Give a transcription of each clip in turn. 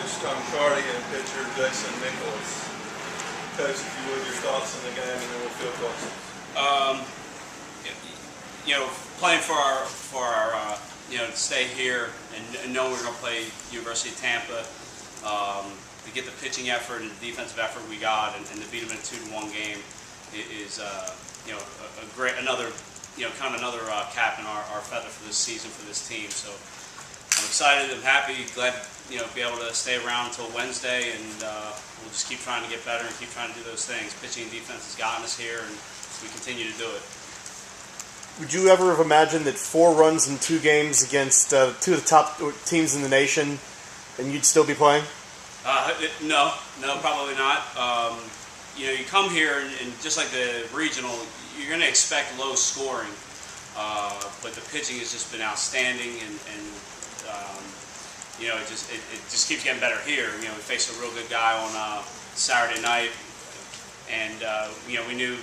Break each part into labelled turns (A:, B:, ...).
A: Coach Tom Carty and pitcher Jason Nicholas. Coach, if you would, your thoughts on the game, and then we'll field questions.
B: Playing for our to stay here and know we're going to play University of Tampa, to get the pitching effort and the defensive effort we got, and to beat them in a 2-1 game is a great another cap in our feather for this season for this team. So I'm excited. I'm happy. Glad be able to stay around until Wednesday, and we'll just keep trying to get better and keep trying to do those things. Pitching and defense has gotten us here, and we continue to do it.
C: Would you ever have imagined that 4 runs in 2 games against 2 of the top teams in the nation, and you'd still be playing?
B: No, probably not. You come here, and just like the regional, you're going to expect low scoring, but the pitching has just been outstanding, and it just keeps getting better here. We faced a real good guy on Saturday night, and we knew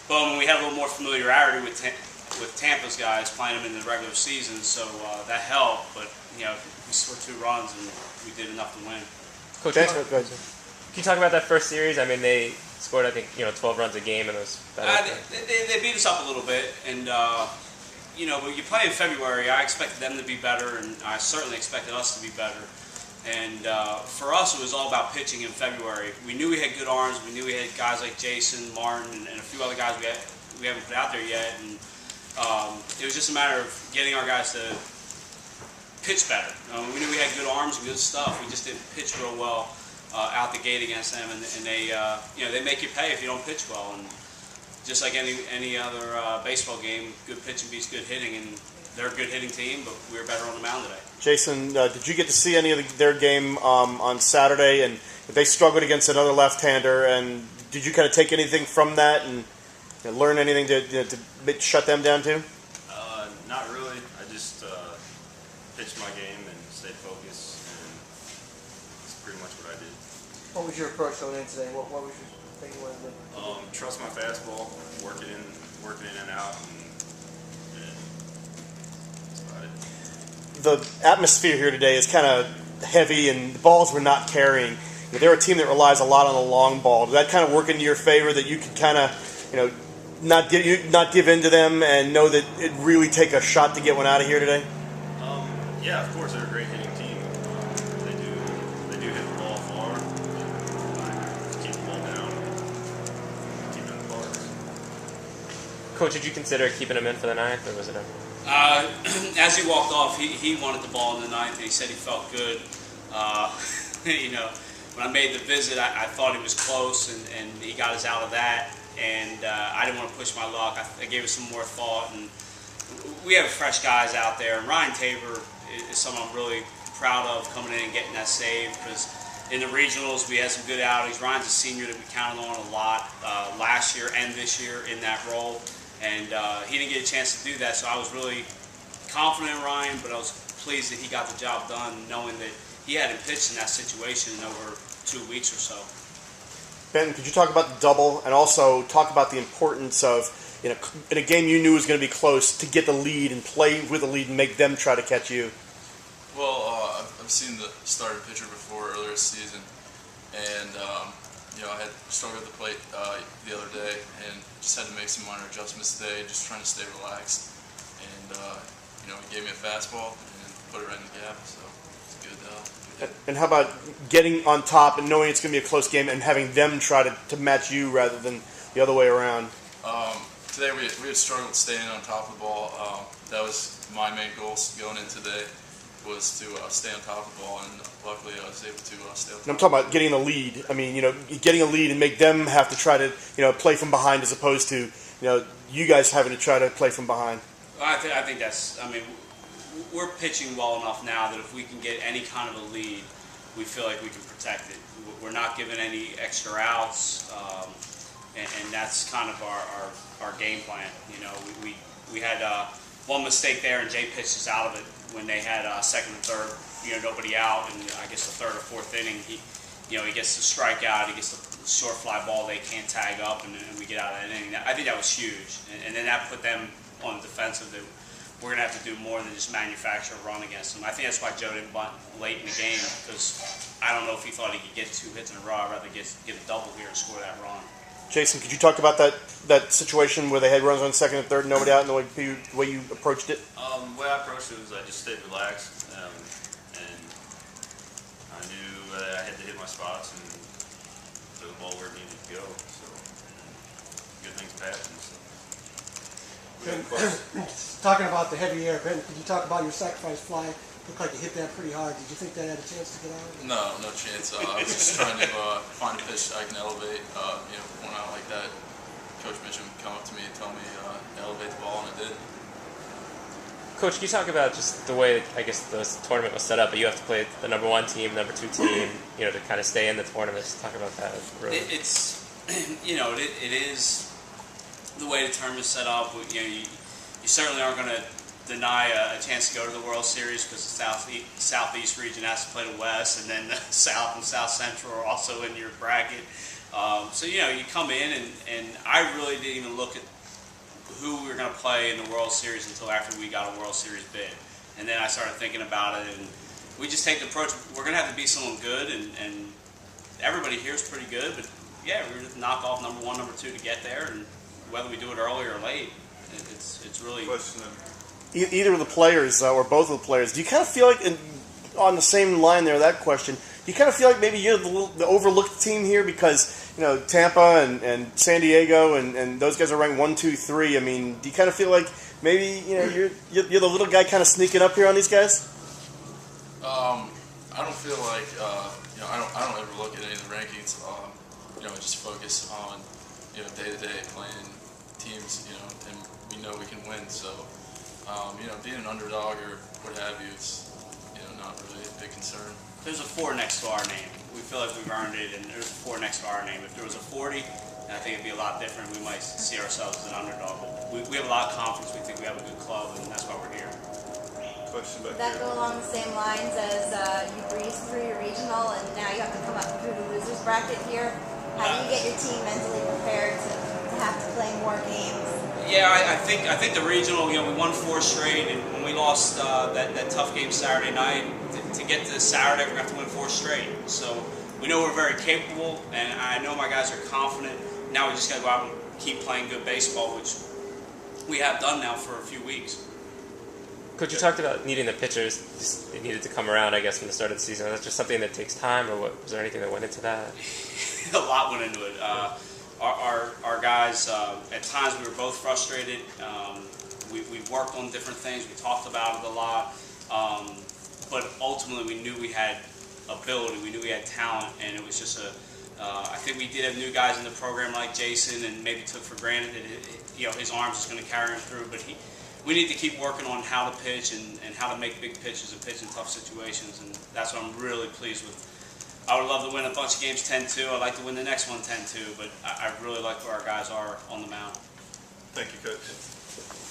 B: Bowman. We had a little more familiarity with Tampa's guys, playing them in the regular season, so that helped. But we scored 2 runs, and we did enough to win.
D: Coach, can you talk about that first series? I mean, they scored, I think, 12 runs a game, and it was better.
B: They beat us up a little bit, and when you play in February, I expected them to be better, and I certainly expected us to be better. And for us, it was all about pitching in February. We knew we had good arms. We knew we had guys like Jason, Martin, and a few other guys we haven't put out there yet. And it was just a matter of getting our guys to pitch better. We knew we had good arms and good stuff. We just didn't pitch real well out the gate against them, and they make you pay if you don't pitch well. And just like any other baseball game, good pitching beats good hitting, and they're a good hitting team, but we were better on the mound today.
C: Jason, did you get to see any of their game on Saturday? And they struggled against another left-hander, and did you kind of take anything from that and learn anything to shut them down too?
E: Not really. I just pitched my game and stayed focused, and that's pretty much what I did.
F: What was your approach going in today? What was your thing you wanted to do?
E: Trust my fastball, work it in and out, and that's about it.
C: The atmosphere here today is kind of heavy, and the balls were not carrying. They're a team that relies a lot on the long ball. Does that kind of work into your favor, that you can kind of, not give in to them and know that it really take a shot to get one out of here today?
E: Yeah, of course, they're a great hitting team. They do hit the ball far, but keep the ball down, keep it in the park.
D: Coach, did you consider keeping him in for the 9th, or was it
B: As he walked off, he wanted the ball in the 9th, and he said he felt good. When I made the visit, I thought he was close, and he got us out of that. And I didn't want to push my luck. I gave it some more thought, and we have fresh guys out there. And Ryan Tabor is someone I'm really proud of, coming in and getting that save, because in the regionals we had some good outings. Ryan's a senior that we counted on a lot last year and this year in that role, and he didn't get a chance to do that. So I was really confident in Ryan, but I was pleased that he got the job done, knowing that he hadn't pitched in that situation in over 2 weeks or so.
C: Ben, could you talk about the double, and also talk about the importance of, in a game you knew was going to be close, to get the lead and play with the lead and make them try to catch you?
G: Well, I've seen the starting pitcher before earlier this season, and I had struggled at the plate the other day, and just had to make some minor adjustments today, just trying to stay relaxed. And he gave me a fastball and put it right in the gap, so it's good.
C: And how about getting on top and knowing it's going to be a close game and having them try to match you rather than the other way around?
G: Today we had struggled staying on top of the ball. That was my main goal going in today, was to stay on top of the ball, and luckily I was able to stay on top.
C: I'm talking about getting a lead. I mean, getting a lead and make them have to try to, play from behind, as opposed to, you guys having to try to play from behind.
B: I think that's, we're pitching well enough now that if we can get any kind of a lead, we feel like we can protect it. We're not giving any extra outs, and that's kind of our game plan. We had one mistake there, and Jay pitched us out of it when they had second and third, nobody out, and I guess the third or fourth inning, he gets the strikeout, he gets the short fly ball they can't tag up, and we get out of that inning. I think that was huge, and then that put them on the defensive. we're going to have to do more than just manufacture a run against them. I think that's why Joe didn't bunt late in the game, because I don't know if he thought he could get 2 hits in a row. I'd rather get a double here and score that run.
C: Jason, could you talk about that situation where they had runners on second and third, nobody out, and the way you approached it?
E: The way I approached it was I just stayed relaxed, and I knew that I had to hit my spots and throw the ball where it needed to go. So good things happen. So.
F: Talking about the heavy air, Ben, could you talk about your sacrifice fly? Looked like you hit that pretty hard. Did you think that had a chance to get out?
G: No chance. I was just trying to find a pitch I can elevate. Going out like that, Coach Mitchum would come up to me and tell me elevate the ball, and I did.
D: Coach, can you talk about just the way, I guess, the tournament was set up, but you have to play the number 1 team, number 2 team, to kind of stay in the tournament. Just talk about that. Really.
B: It's, it is the way the tournament's set up. You certainly aren't going to deny a chance to go to the World Series, because the Southeast region has to play the West, and then the South and South Central are also in your bracket. So you come in, and I really didn't even look at who we were going to play in the World Series until after we got a World Series bid. And then I started thinking about it, and we just take the approach, we're going to have to be someone good, and everybody here is pretty good, but yeah, we're going to knock off number 1, number 2 to get there, and whether we do it early or late, it's really...
C: Either of the players or both of the players, do you kind of feel like, on the same line there, that question, do you kind of feel like maybe you're the overlooked team here because, Tampa and San Diego and those guys are ranked 1, 2, 3. I mean, do you kind of feel like maybe, you're the little guy kind of sneaking up here on these guys?
G: I don't feel like, I don't ever look at any of the rankings. I just focus on, day-to-day playing teams, and we know we can win. So, being an underdog or what have you, it's, not really a big concern.
B: There's a 4 next to our name. We feel like we've earned it, and there's a 4 next to our name. If there was a 40, I think it'd be a lot different. We might see ourselves as an underdog. But we have a lot of confidence. We think we have a good club, and that's why we're here.
A: Question
H: Does
A: back
H: that
A: here.
H: go along the same lines as you breezed through your regional, and now you have to come up through the losers bracket here? How do you get your team mentally prepared to have to play more games?
B: Yeah, I think the regional, we won 4 straight, and when we lost that tough game Saturday night, to get to Saturday, we're going to have to win 4 straight. So we know we're very capable, and I know my guys are confident. Now we just got to go out and keep playing good baseball, which we have done now for a few weeks.
D: Coach, you talked about needing the pitchers. It needed to come around, I guess, from the start of the season. Was that just something that takes time, or was there anything that went into that?
B: A lot went into it. Our guys, at times we were both frustrated. We've worked on different things. We talked about it a lot. But ultimately we knew we had ability. We knew we had talent. And it was just I think we did have new guys in the program like Jason, and maybe took for granted that his arm's just going to carry him through. But we need to keep working on how to pitch and how to make big pitches and pitch in tough situations. And that's what I'm really pleased with. I would love to win a bunch of games 10-2. I'd like to win the next one 10-2, but I really like where our guys are on the mound.
A: Thank you, Coach.